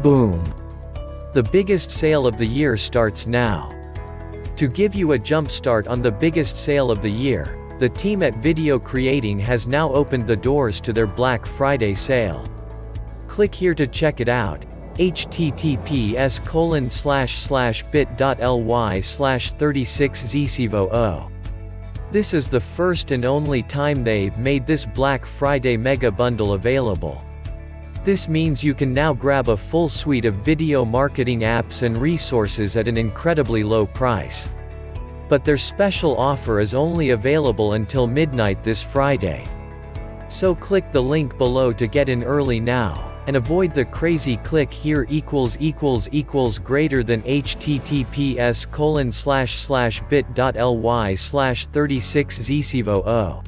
Boom! The biggest sale of the year starts now. To give you a jump start on the biggest sale of the year, the team at Video Creating has now opened the doors to their Black Friday sale. Click here to check it out. https://bit.ly/36zsivo. This is the first and only time they've made this Black Friday mega bundle available. This means you can now grab a full suite of video marketing apps and resources at an incredibly low price. But their special offer is only available until midnight this Friday. So click the link below to get in early now, and avoid the crazy click here greater than https://bit.ly/36zsivo.